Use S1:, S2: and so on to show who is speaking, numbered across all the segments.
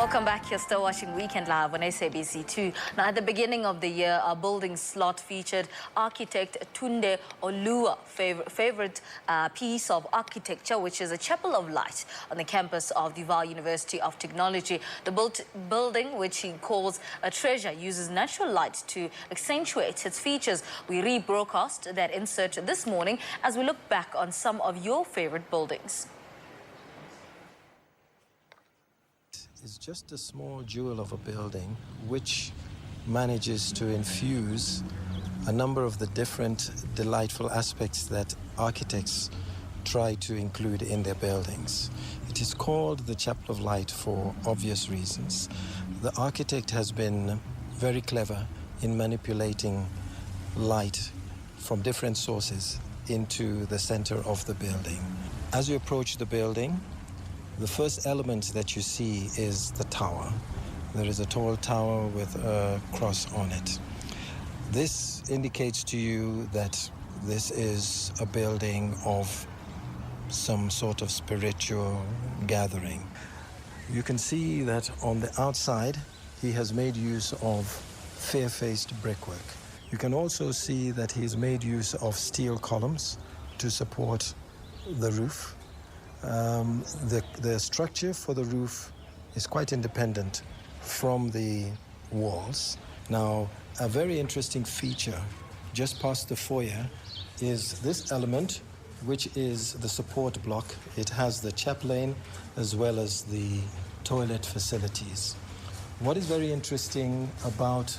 S1: Welcome back. You're still watching Weekend Live on SABC2. Now, at the beginning of the year, our building slot featured architect Tunde Oluwa favorite piece of architecture, which is a chapel of light on the campus of the Vaal University of Technology. The building, which he calls a treasure, uses natural light to accentuate its features. We rebroadcast that insert this morning as we look back on some of your favorite buildings.
S2: Is just a small jewel of a building which manages to infuse a number of the different delightful aspects that architects try to include in their buildings. It is called the Chapel of Light for obvious reasons. The architect has been very clever in manipulating light from different sources into the center of the building. As you approach the building, the first element that you see is the tower. There is a tall tower with a cross on it. This indicates to you that this is a building of some sort of spiritual gathering. You can see that on the outside, he has made use of fair-faced brickwork. You can also see that he's made use of steel columns to support the roof. The structure for the roof is quite independent from the walls. Now, a very interesting feature just past the foyer is this element, which is the support block. It has the chaplain as well as the toilet facilities. What is very interesting about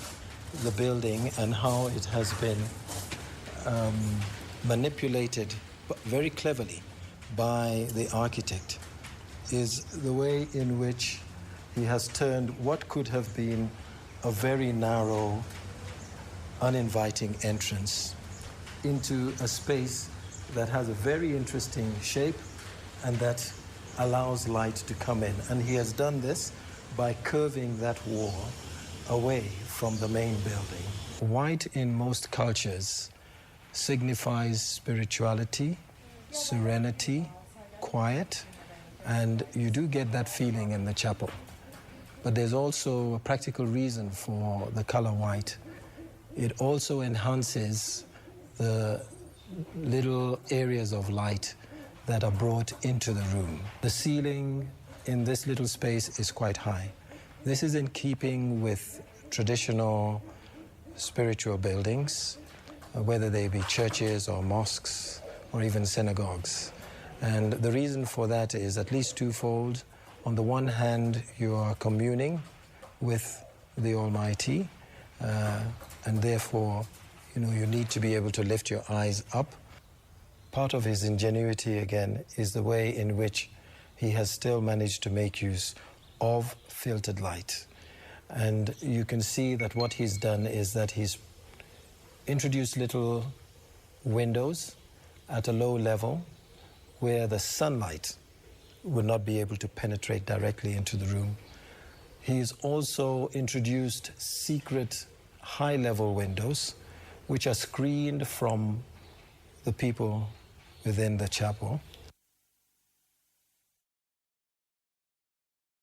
S2: the building and how it has been manipulated very cleverly by the architect is the way in which he has turned what could have been a very narrow, uninviting entrance into a space that has a very interesting shape and that allows light to come in. And he has done this by curving that wall away from the main building. White in most cultures signifies spirituality, serenity, quiet, and you do get that feeling in the chapel. But there's also a practical reason for the color white. It also enhances the little areas of light that are brought into the room. The ceiling in this little space is quite high. This is in keeping with traditional spiritual buildings, whether they be churches or mosques, or even synagogues. And the reason for that is at least twofold. On the one hand, you are communing with the Almighty, and therefore, you need to be able to lift your eyes up. Part of his ingenuity, again, is the way in which he has still managed to make use of filtered light. And you can see that what he's done is that he's introduced little windows at a low level where the sunlight would not be able to penetrate directly into the room. He's also introduced secret high-level windows which are screened from the people within the chapel.